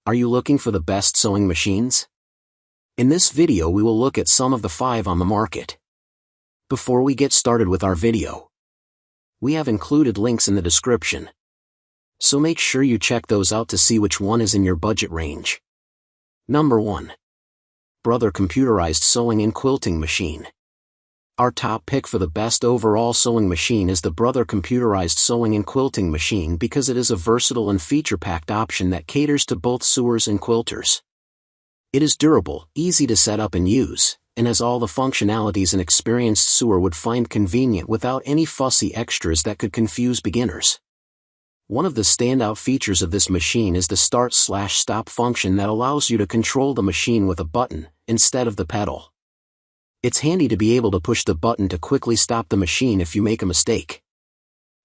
Are you looking for the best sewing machines? In this video we will look at some of the 5 on the market. Before we get started with our video, we have included links in the description, so make sure you check those out to see which one is in your budget range. Number 1. Brother Computerized Sewing and Quilting Machine. Our top pick for the best overall sewing machine is the Brother Computerized Sewing and Quilting Machine because it is a versatile and feature-packed option that caters to both sewers and quilters. It is durable, easy to set up and use, and has all the functionalities an experienced sewer would find convenient without any fussy extras that could confuse beginners. One of the standout features of this machine is the start/stop function that allows you to control the machine with a button, instead of the pedal. It's handy to be able to push the button to quickly stop the machine if you make a mistake.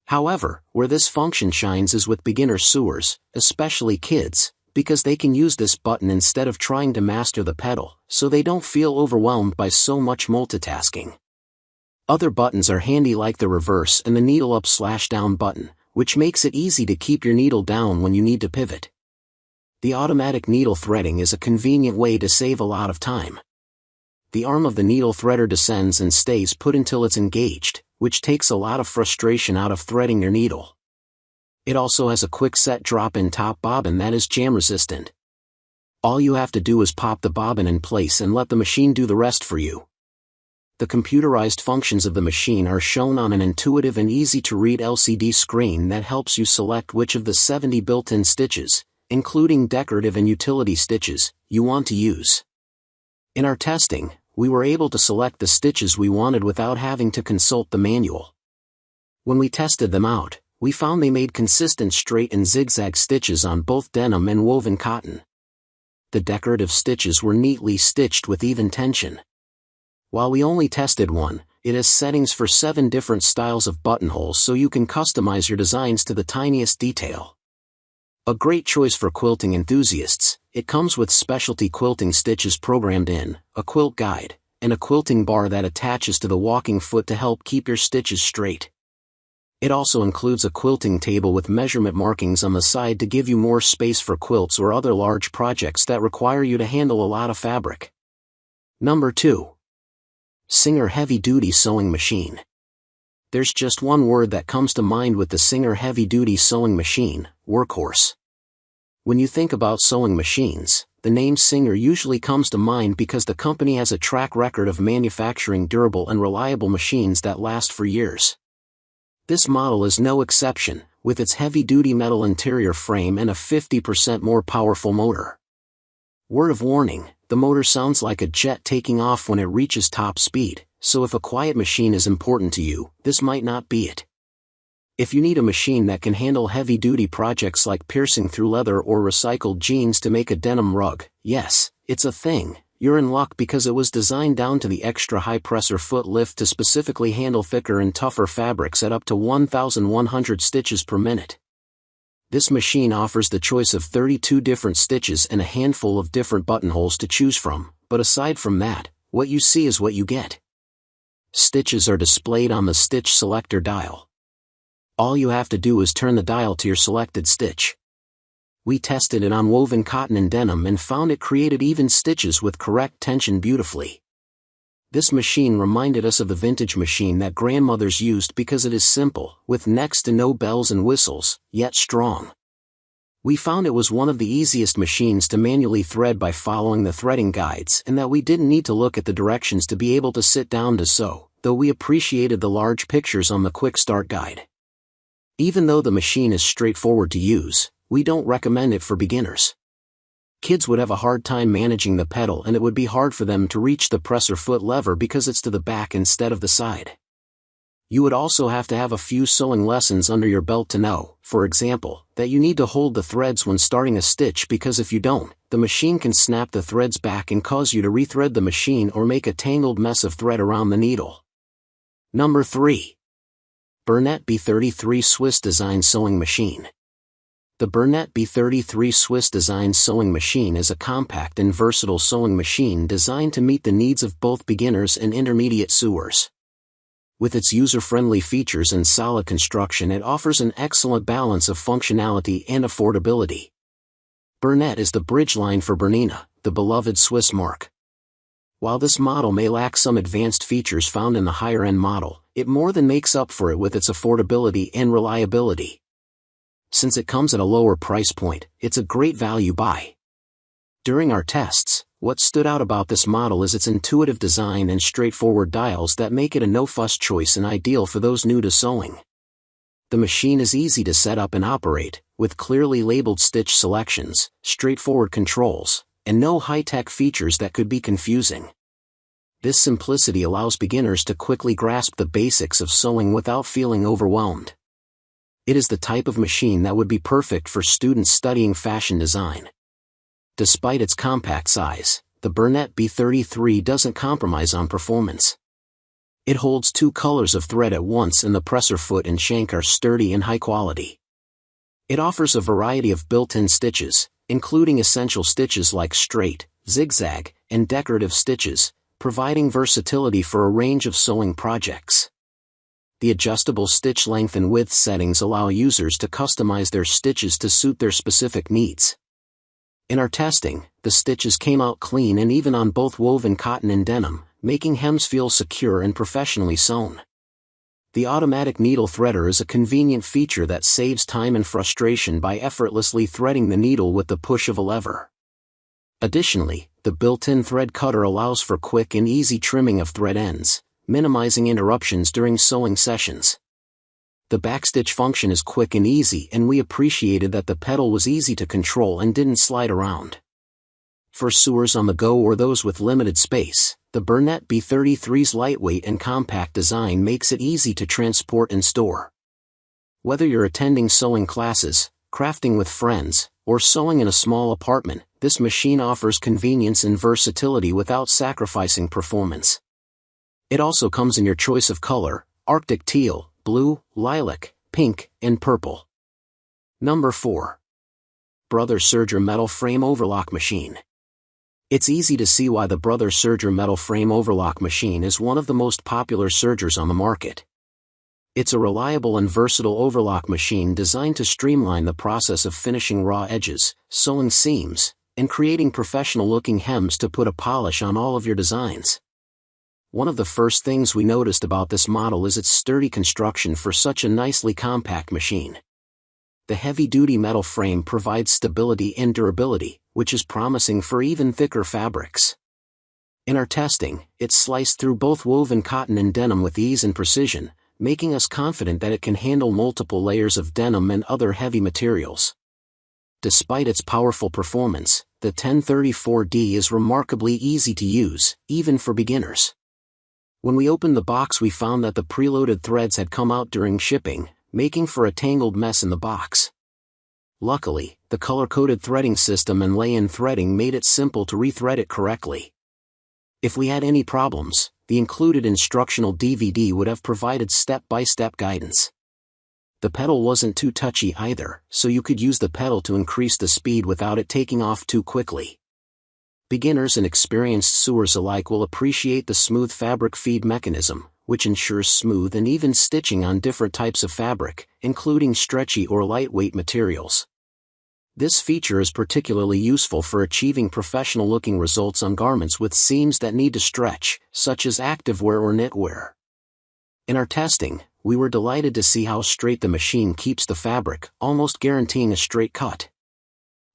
However, where this function shines is with beginner sewers, especially kids, because they can use this button instead of trying to master the pedal, so they don't feel overwhelmed by so much multitasking. Other buttons are handy like the reverse and the needle up/down button, which makes it easy to keep your needle down when you need to pivot. The automatic needle threading is a convenient way to save a lot of time. The arm of the needle threader descends and stays put until it's engaged, which takes a lot of frustration out of threading your needle. It also has a quick set drop-in top bobbin that is jam resistant. All you have to do is pop the bobbin in place and let the machine do the rest for you. The computerized functions of the machine are shown on an intuitive and easy-to-read LCD screen that helps you select which of the 70 built-in stitches, including decorative and utility stitches, you want to use. In our testing, we were able to select the stitches we wanted without having to consult the manual. When we tested them out, we found they made consistent straight and zigzag stitches on both denim and woven cotton. The decorative stitches were neatly stitched with even tension. While we only tested one, it has settings for 7 different styles of buttonholes so you can customize your designs to the tiniest detail. A great choice for quilting enthusiasts, it comes with specialty quilting stitches programmed in, a quilt guide, and a quilting bar that attaches to the walking foot to help keep your stitches straight. It also includes a quilting table with measurement markings on the side to give you more space for quilts or other large projects that require you to handle a lot of fabric. Number 2. Singer Heavy Duty Sewing Machine. There's just one word that comes to mind with the Singer Heavy Duty Sewing Machine: workhorse. When you think about sewing machines, the name Singer usually comes to mind because the company has a track record of manufacturing durable and reliable machines that last for years. This model is no exception, with its heavy-duty metal interior frame and a 50% more powerful motor. Word of warning, the motor sounds like a jet taking off when it reaches top speed, so if a quiet machine is important to you, this might not be it. If you need a machine that can handle heavy-duty projects like piercing through leather or recycled jeans to make a denim rug, yes, it's a thing. You're in luck because it was designed down to the extra high presser foot lift to specifically handle thicker and tougher fabrics at up to 1,100 stitches per minute. This machine offers the choice of 32 different stitches and a handful of different buttonholes to choose from, but aside from that, what you see is what you get. Stitches are displayed on the stitch selector dial. All you have to do is turn the dial to your selected stitch. We tested it on woven cotton and denim and found it created even stitches with correct tension beautifully. This machine reminded us of the vintage machine that grandmothers used because it is simple, with next to no bells and whistles, yet strong. We found it was one of the easiest machines to manually thread by following the threading guides and that we didn't need to look at the directions to be able to sit down to sew, though we appreciated the large pictures on the quick start guide. Even though the machine is straightforward to use, we don't recommend it for beginners. Kids would have a hard time managing the pedal and it would be hard for them to reach the presser foot lever because it's to the back instead of the side. You would also have to have a few sewing lessons under your belt to know, for example, that you need to hold the threads when starting a stitch because if you don't, the machine can snap the threads back and cause you to rethread the machine or make a tangled mess of thread around the needle. Number 3. Bernette B33 Swiss Design Sewing Machine. The Bernette B33 Swiss Design Sewing Machine is a compact and versatile sewing machine designed to meet the needs of both beginners and intermediate sewers. With its user-friendly features and solid construction, it offers an excellent balance of functionality and affordability. Bernette is the bridge line for Bernina, the beloved Swiss mark. While this model may lack some advanced features found in the higher-end model, it more than makes up for it with its affordability and reliability. Since it comes at a lower price point, it's a great value buy. During our tests, what stood out about this model is its intuitive design and straightforward dials that make it a no-fuss choice and ideal for those new to sewing. The machine is easy to set up and operate, with clearly labeled stitch selections, straightforward controls, and no high-tech features that could be confusing. This simplicity allows beginners to quickly grasp the basics of sewing without feeling overwhelmed. It is the type of machine that would be perfect for students studying fashion design. Despite its compact size, the Bernett B33 doesn't compromise on performance. It holds 2 colors of thread at once, and the presser foot and shank are sturdy and high quality. It offers a variety of built-in stitches, including essential stitches like straight, zigzag, and decorative stitches, providing versatility for a range of sewing projects. The adjustable stitch length and width settings allow users to customize their stitches to suit their specific needs. In our testing, the stitches came out clean and even on both woven cotton and denim, making hems feel secure and professionally sewn. The automatic needle threader is a convenient feature that saves time and frustration by effortlessly threading the needle with the push of a lever. Additionally, the built-in thread cutter allows for quick and easy trimming of thread ends, minimizing interruptions during sewing sessions. The backstitch function is quick and easy, and we appreciated that the pedal was easy to control and didn't slide around. For sewers on the go or those with limited space, the Bernett B33's lightweight and compact design makes it easy to transport and store. Whether you're attending sewing classes, crafting with friends, or sewing in a small apartment, this machine offers convenience and versatility without sacrificing performance. It also comes in your choice of color: Arctic teal, blue, lilac, pink, and purple. Number 4. Brother Serger Metal Frame Overlock Machine. It's easy to see why the Brother Serger Metal Frame Overlock Machine is one of the most popular sergers on the market. It's a reliable and versatile overlock machine designed to streamline the process of finishing raw edges, sewing seams, and creating professional-looking hems to put a polish on all of your designs. One of the first things we noticed about this model is its sturdy construction for such a nicely compact machine. The heavy-duty metal frame provides stability and durability, which is promising for even thicker fabrics. In our testing, it sliced through both woven cotton and denim with ease and precision, making us confident that it can handle multiple layers of denim and other heavy materials. Despite its powerful performance, the 1034D is remarkably easy to use, even for beginners. When we opened the box, we found that the preloaded threads had come out during shipping, making for a tangled mess in the box. Luckily, the color-coded threading system and lay-in threading made it simple to rethread it correctly. If we had any problems, the included instructional DVD would have provided step-by-step guidance. The pedal wasn't too touchy either, so you could use the pedal to increase the speed without it taking off too quickly. Beginners and experienced sewers alike will appreciate the smooth fabric feed mechanism, which ensures smooth and even stitching on different types of fabric, including stretchy or lightweight materials. This feature is particularly useful for achieving professional-looking results on garments with seams that need to stretch, such as activewear or knitwear. In our testing, we were delighted to see how straight the machine keeps the fabric, almost guaranteeing a straight cut.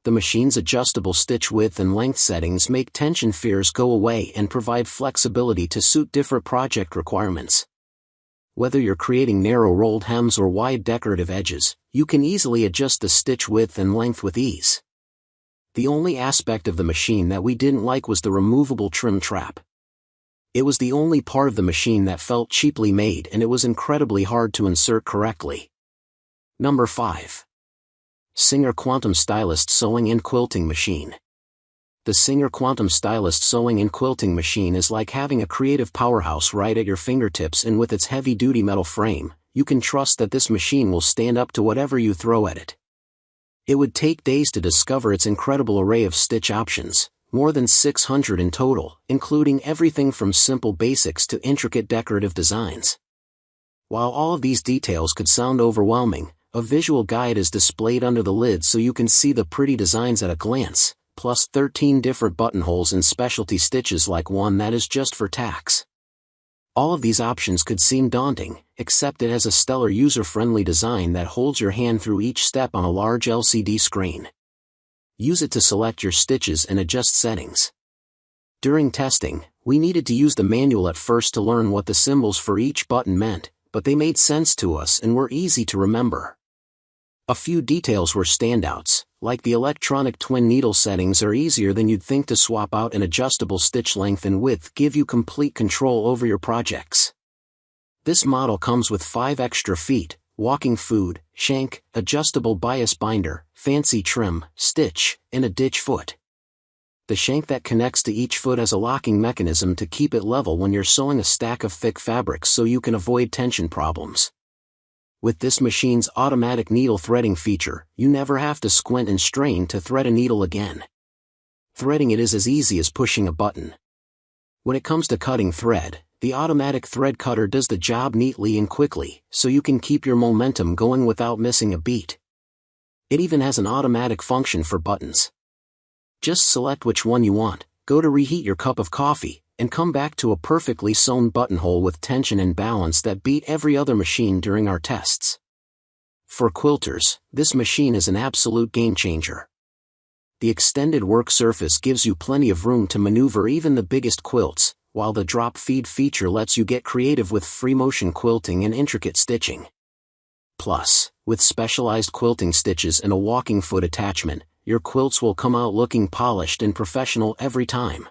The machine's adjustable stitch width and length settings make tension fears go away and provide flexibility to suit different project requirements. Whether you're creating narrow rolled hems or wide decorative edges, you can easily adjust the stitch width and length with ease. The only aspect of the machine that we didn't like was the removable trim trap. It was the only part of the machine that felt cheaply made, and it was incredibly hard to insert correctly. Number 5. Serger Quantum Stylist Sewing and Quilting Machine. The Serger Quantum Stylist Sewing and Quilting Machine is like having a creative powerhouse right at your fingertips, and with its heavy-duty metal frame, you can trust that this machine will stand up to whatever you throw at it. It would take days to discover its incredible array of stitch options, more than 600 in total, including everything from simple basics to intricate decorative designs. While all of these details could sound overwhelming, A visual guide is displayed under the lid so you can see the pretty designs at a glance, plus 13 different buttonholes and specialty stitches like one that is just for tacks. All of these options could seem daunting, except it has a stellar user-friendly design that holds your hand through each step on a large LCD screen. Use it to select your stitches and adjust settings. During testing, we needed to use the manual at first to learn what the symbols for each button meant, but they made sense to us and were easy to remember. A few details were standouts, like the electronic twin needle settings are easier than you'd think to swap out, an adjustable stitch length and width give you complete control over your projects. This model comes with 5 extra feet, walking foot, shank, adjustable bias binder, fancy trim, stitch, and a ditch foot. The shank that connects to each foot has a locking mechanism to keep it level when you're sewing a stack of thick fabrics so you can avoid tension problems. With this machine's automatic needle threading feature, you never have to squint and strain to thread a needle again. Threading it is as easy as pushing a button. When it comes to cutting thread, the automatic thread cutter does the job neatly and quickly, so you can keep your momentum going without missing a beat. It even has an automatic function for buttons. Just select which one you want, go to reheat your cup of coffee, and come back to a perfectly sewn buttonhole with tension and balance that beat every other machine during our tests. For quilters, this machine is an absolute game changer. The extended work surface gives you plenty of room to maneuver even the biggest quilts, while the drop feed feature lets you get creative with free motion quilting and intricate stitching. Plus, with specialized quilting stitches and a walking foot attachment, your quilts will come out looking polished and professional every time.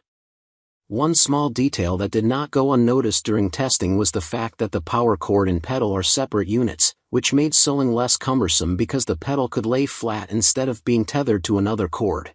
One small detail that did not go unnoticed during testing was the fact that the power cord and pedal are separate units, which made sewing less cumbersome because the pedal could lay flat instead of being tethered to another cord.